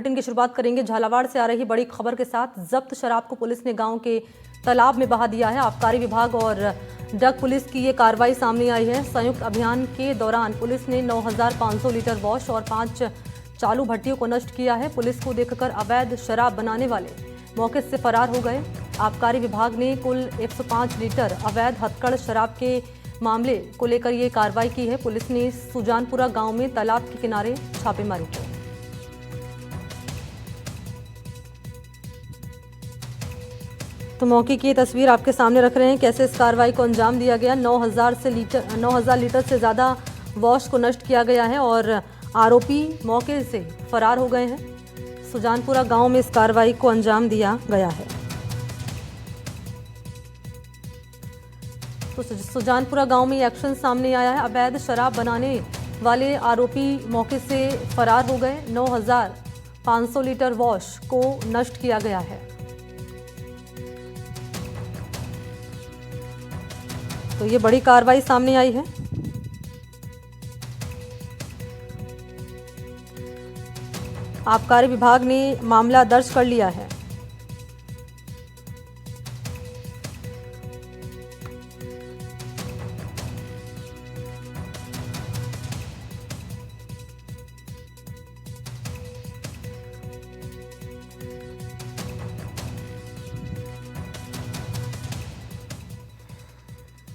Bulletin की शुरुआत करेंगे झालावाड़ से आ रही बड़ी खबर के साथ। जब्त शराब को पुलिस ने गांव के तालाब में बहा दिया है। आबकारी विभाग और डग पुलिस की ये कार्रवाई सामने आई है। संयुक्त अभियान के दौरान पुलिस ने 9,500 लीटर वॉश और 5 चालू भट्टियों को नष्ट किया है। पुलिस को देखकर अवैध शराब बनाने वाले मौके से फरार हो गए। आबकारी विभाग ने कुल 105 लीटर अवैध हथकड़ शराब के मामले को लेकर ये कार्रवाई की है। पुलिस ने सुजानपुरा गांव में तालाब के किनारे छापेमारी की। तो मौके की तस्वीर आपके सामने रख रहे हैं, कैसे इस कार्रवाई को अंजाम दिया गया। 9,000 लीटर से ज़्यादा वॉश को नष्ट किया गया है और आरोपी मौके से फरार हो गए हैं। सुजानपुरा गांव में इस कार्रवाई को अंजाम दिया गया है। तो सुजानपुरा गांव में एक्शन सामने आया है। अवैध शराब बनाने वाले आरोपी मौके से फरार हो गए। 9,500 लीटर वॉश को नष्ट किया गया है। तो ये बड़ी कार्रवाई सामने आई है। आबकारी विभाग ने मामला दर्ज कर लिया है।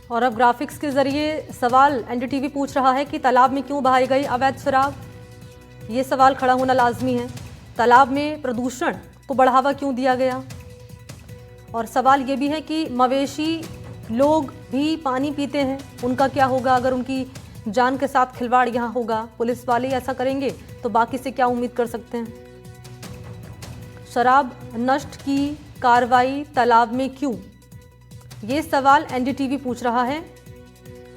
और अब ग्राफिक्स के जरिए सवाल एनडीटीवी पूछ रहा है कि तालाब में क्यों बहाई गई अवैध शराब। ये सवाल खड़ा होना लाजमी है। तालाब में प्रदूषण को बढ़ावा क्यों दिया गया। और सवाल ये भी है कि मवेशी लोग भी पानी पीते हैं, उनका क्या होगा अगर उनकी जान के साथ खिलवाड़ यहाँ होगा। पुलिस वाले ऐसा करेंगे तो बाकी से क्या उम्मीद कर सकते हैं। शराब नष्ट की कार्रवाई तालाब में क्यों, ये सवाल एनडीटीवी पूछ रहा है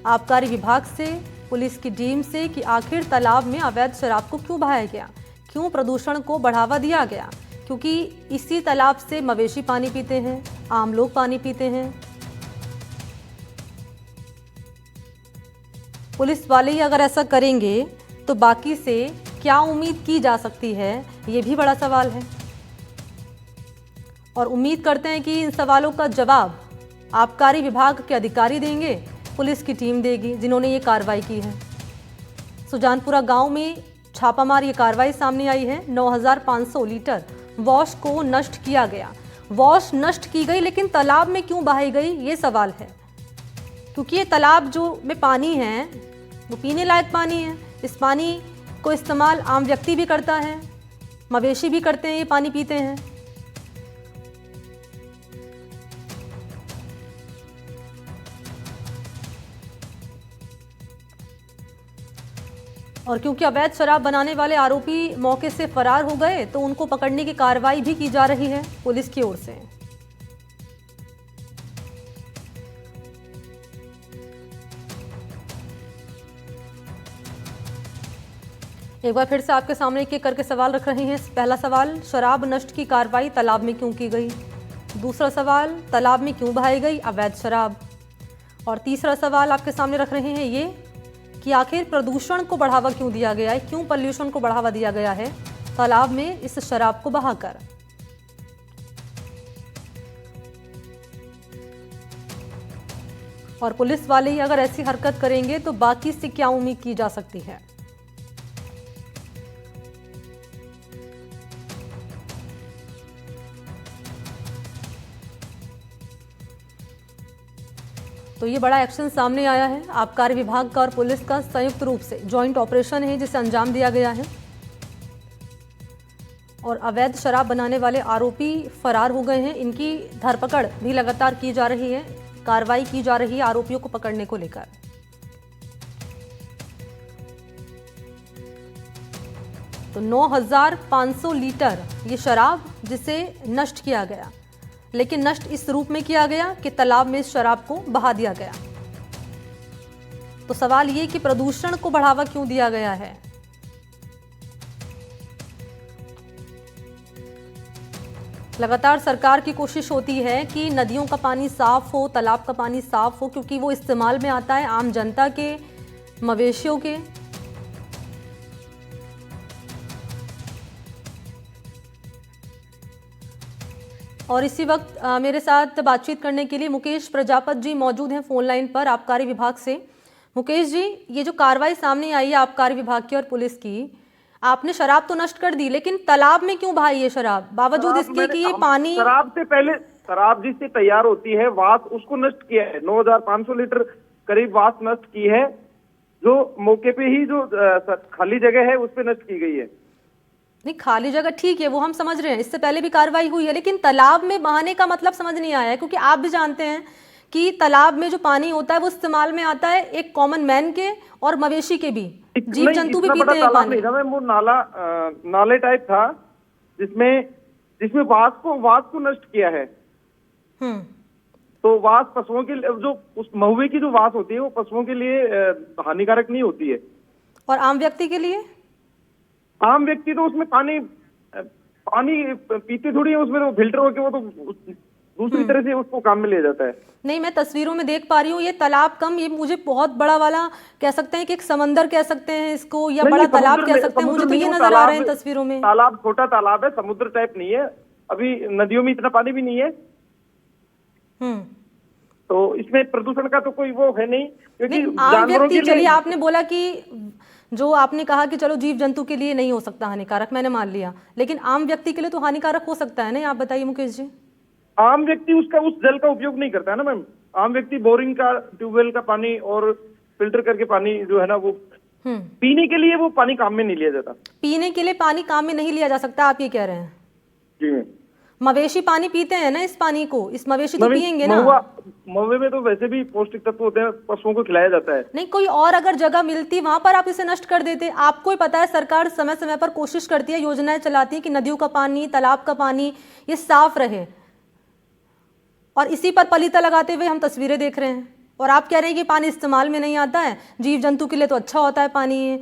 आबकारी विभाग से, पुलिस की टीम से कि आखिर तालाब में अवैध शराब को क्यों बहाया गया, क्यों प्रदूषण को बढ़ावा दिया गया। क्योंकि इसी तालाब से मवेशी पानी पीते हैं, आम लोग पानी पीते हैं। पुलिस वाले ही अगर ऐसा करेंगे तो बाकी से क्या उम्मीद की जा सकती है, ये भी बड़ा सवाल है। और उम्मीद करते हैं कि इन सवालों का जवाब आबकारी विभाग के अधिकारी देंगे, पुलिस की टीम देगी जिन्होंने ये कार्रवाई की है। सुजानपुरा गांव में छापामार ये कार्रवाई सामने आई है। 9,500 लीटर वॉश को नष्ट किया गया। वॉश नष्ट की गई, लेकिन तालाब में क्यों बहाई गई ये सवाल है। क्योंकि ये तालाब जो में पानी है वो पीने लायक पानी है। इस पानी को इस्तेमाल आम व्यक्ति भी करता है, मवेशी भी करते हैं, ये पानी पीते हैं। और क्योंकि अवैध शराब बनाने वाले आरोपी मौके से फरार हो गए तो उनको पकड़ने की कार्रवाई भी की जा रही है पुलिस की ओर से। एक बार फिर से आपके सामने एक एक करके सवाल रख रहे हैं। पहला सवाल, शराब नष्ट की कार्रवाई तालाब में क्यों की गई। दूसरा सवाल, तालाब में क्यों बहाई गई अवैध शराब। और तीसरा सवाल आपके सामने रख रहे हैं ये कि आखिर प्रदूषण को बढ़ावा क्यों दिया गया है, क्यों पॉल्यूशन को बढ़ावा दिया गया है तालाब में इस शराब को बहाकर। और पुलिस वाले ही अगर ऐसी हरकत करेंगे तो बाकी से क्या उम्मीद की जा सकती है। तो ये बड़ा एक्शन सामने आया है। आबकारी विभाग का और पुलिस का संयुक्त रूप से जॉइंट ऑपरेशन है जिसे अंजाम दिया गया है। और अवैध शराब बनाने वाले आरोपी फरार हो गए हैं। इनकी धरपकड़ भी लगातार की जा रही है, कार्रवाई की जा रही है आरोपियों को पकड़ने को लेकर। तो 9,500 लीटर ये शराब जिसे नष्ट किया गया, लेकिन नष्ट इस रूप में किया गया कि तालाब में इस शराब को बहा दिया गया। तो सवाल ये कि प्रदूषण को बढ़ावा क्यों दिया गया है। लगातार सरकार की कोशिश होती है कि नदियों का पानी साफ हो, तालाब का पानी साफ हो, क्योंकि वो इस्तेमाल में आता है आम जनता के, मवेशियों के। और इसी वक्त मेरे साथ बातचीत करने के लिए मुकेश प्रजापत जी मौजूद हैं फोन लाइन पर आबकारी विभाग से। मुकेश जी, ये जो कार्रवाई सामने आई है आबकारी विभाग की और पुलिस की, आपने शराब तो नष्ट कर दी, लेकिन तालाब में क्यों बहाई है शराब, बावजूद इसके कि ये पानी शराब से पहले शराब जिससे तैयार होती है वास, उसको नष्ट किया है। 9,500 लीटर करीब वास नष्ट की है, जो मौके पे ही जो खाली जगह है उस पे नष्ट की गई है। नहीं, खाली जगह ठीक है, वो हम समझ रहे हैं, इससे पहले भी कार्रवाई हुई है, लेकिन तालाब में बहाने का मतलब समझ नहीं आया है, क्योंकि आप भी जानते हैं कि तालाब में जो पानी होता है वो इस्तेमाल में आता है एक कॉमन मैन के और मवेशी के भी, जीव जंतु भी पीते हैं पानी। नहीं था मैम, वो नाले टाइप था जिसमें वास को नष्ट किया है। तो वास पशुओं के जो उस महुए की जो वास होती है वो पशुओं के लिए हानिकारक नहीं होती है। और आम व्यक्ति के लिए? आम व्यक्ति तो उसमें पानी पीते थोड़ी है, उसमें तो फिल्टर होकर वो तो दूसरी तरह से उसको काम में ले जाता है। नहीं, मैं तस्वीरों में देख पा रही हूँ, ये तालाब कम, ये मुझे बहुत बड़ा वाला कह सकते हैं कि एक समंदर कह सकते हैं इसको, या बड़ा तालाब कह सकते हैं, मुझे तो ये नजर आ रहे हैं तस्वीरों में। तालाब छोटा तालाब है, समुद्र टाइप नहीं है, अभी नदियों में इतना पानी भी नहीं है। तो इसमें प्रदूषण का तो कोई वो है नहीं, क्योंकि आम व्यक्ति, चलिए आपने बोला कि जो आपने कहा कि चलो जीव जंतु के लिए नहीं हो सकता हानिकारक, मैंने मान लिया, लेकिन आम व्यक्ति के लिए तो हानिकारक हो सकता है ना, आप बताइए मुकेश जी। आम व्यक्ति उस जल का उपयोग नहीं करता है ना मैम। आम व्यक्ति बोरिंग का, ट्यूबवेल का पानी और फिल्टर करके पानी जो है ना वो पीने के लिए वो पानी काम में नहीं लिया जाता। पीने के लिए पानी काम में नहीं लिया जा सकता, आप ये कह रहे हैं? जी मैम। मवेशी पानी पीते हैं ना, इस पानी को इस मवेशी तो पिएंगे ना। महुए में तो वैसे भी पौष्टिक तत्व होते हैं, पशुओं को खिलाया जाता है। नहीं, कोई और अगर जगह मिलती वहां पर आप इसे नष्ट कर देते। आपको ही पता है सरकार समय समय पर कोशिश करती है, योजनाएं चलाती है कि नदियों का पानी, तालाब का पानी ये साफ रहे, और इसी पर पलीता लगाते हुए हम तस्वीरें देख रहे हैं। और आप कह रहे हैं कि पानी इस्तेमाल में नहीं आता है, जीव जंतु के लिए तो अच्छा होता है पानी ये,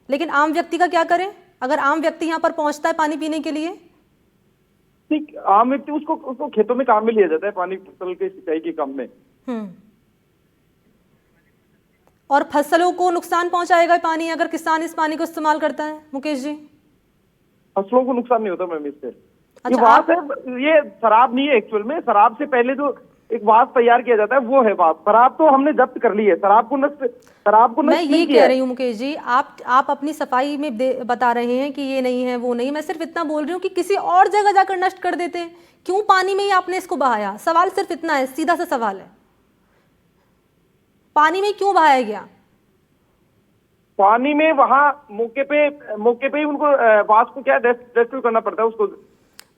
लेकिन आम व्यक्ति का क्या करें? अगर आम व्यक्ति यहाँ पर पहुंचता है पानी पीने के लिए? ठीक, आम व्यक्ति उसको खेतों में काम में लिया जाता है, पानी फसल के सिंचाई के काम में। और फसलों को नुकसान पहुंचाएगा पानी अगर किसान इस पानी को इस्तेमाल करता है मुकेश जी? फसलों को नुकसान नहीं होता मैम इससे। अच्छा, ये वास है, ये शराब नहीं है एक्चुअल में। शराब से पहले जो एक वास तैयार किया जाता है वो है वास। शराब तो हमने जब्त कर ली है, शराब को नष्ट मैं ये कह रही हूँ मुकेश जी, आप अपनी सफाई में बता रहे हैं कि ये नहीं है वो नहीं, मैं सिर्फ इतना बोल रही हूँ कि किसी और जगह जाकर नष्ट कर देते, क्यों पानी में ही आपने इसको बहाया? सवाल सिर्फ इतना है, सीधा सा सवाल है, पानी में क्यों बहाया गया? पानी में वहां मौके पे ही उनको वास को क्या रेस्क्यू करना पड़ता है उसको।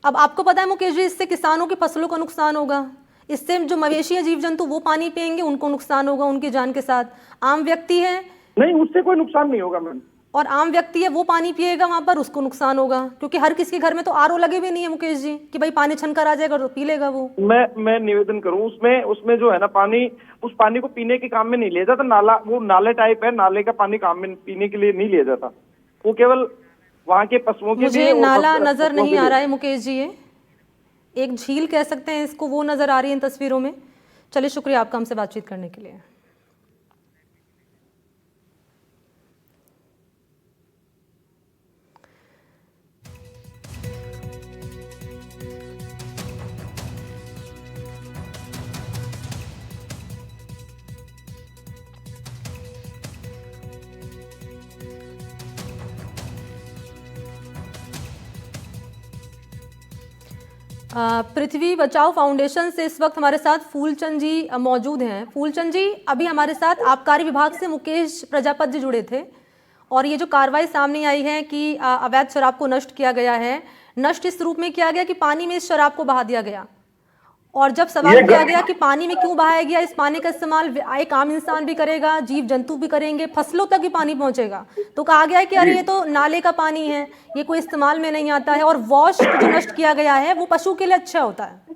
अब आपको पता है मुकेश जी, इससे किसानों की फसलों का नुकसान होगा, इससे जो मवेशी है, जीव जंतु, वो पानी पिएंगे, उनको नुकसान होगा उनकी जान के साथ। आम व्यक्ति है, नहीं, उससे कोई नुकसान नहीं होगा मैम। और आम व्यक्ति है वो पानी पिएगा वहां पर, उसको नुकसान होगा, क्योंकि हर किसी के घर में तो आरओ लगे भी नहीं है मुकेश जी कि भाई पानी छनकर आ जाएगा तो पी लेगा वो। मैं निवेदन करूं, उसमें जो है ना पानी, उस पानी को पीने के काम में नहीं लिया जाता। वो नाले टाइप है, नाले का पानी काम में पीने के लिए नहीं लिया जाता, वो केवल वहां के पशुओं के। मुझे नाला नजर नहीं आ रहा है मुकेश जी, ये एक झील कह सकते हैं इसको, वो नजर आ रही है इन तस्वीरों में। चलिए, शुक्रिया आपका हमसे बातचीत करने के लिए। पृथ्वी बचाओ फाउंडेशन से इस वक्त हमारे साथ फूलचंद जी मौजूद हैं। फूलचंद जी, अभी हमारे साथ आबकारी विभाग से मुकेश प्रजापत जी जुड़े थे, और ये जो कार्रवाई सामने आई है कि अवैध शराब को नष्ट किया गया है, नष्ट इस रूप में किया गया कि पानी में इस शराब को बहा दिया गया, और जब सवाल किया गया कि पानी में क्यों बहाया गया, इस पानी का इस्तेमाल एक आम इंसान भी करेगा, जीव जंतु भी करेंगे, फसलों तक ही पानी पहुंचेगा, तो कहा गया है कि अरे ये तो नाले का पानी है, ये कोई इस्तेमाल में नहीं आता है, और वॉश जो नष्ट किया गया है वो पशु के लिए अच्छा होता है।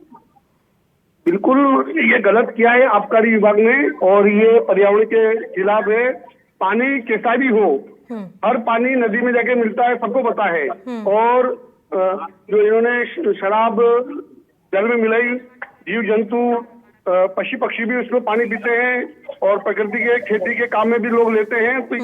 बिल्कुल ये गलत किया है आबकारी विभाग ने, और ये पर्यावरण के खिलाफ है। पानी कैसा भी हो, हर पानी नदी में जाके मिलता है, सबको पता है। और जो इन्होंने शराब जल में मिलाई, जीव जंतु पशु पक्षी भी उसमें पानी पीते हैं, और प्रकृति के खेती के काम में भी लोग लेते हैं। तो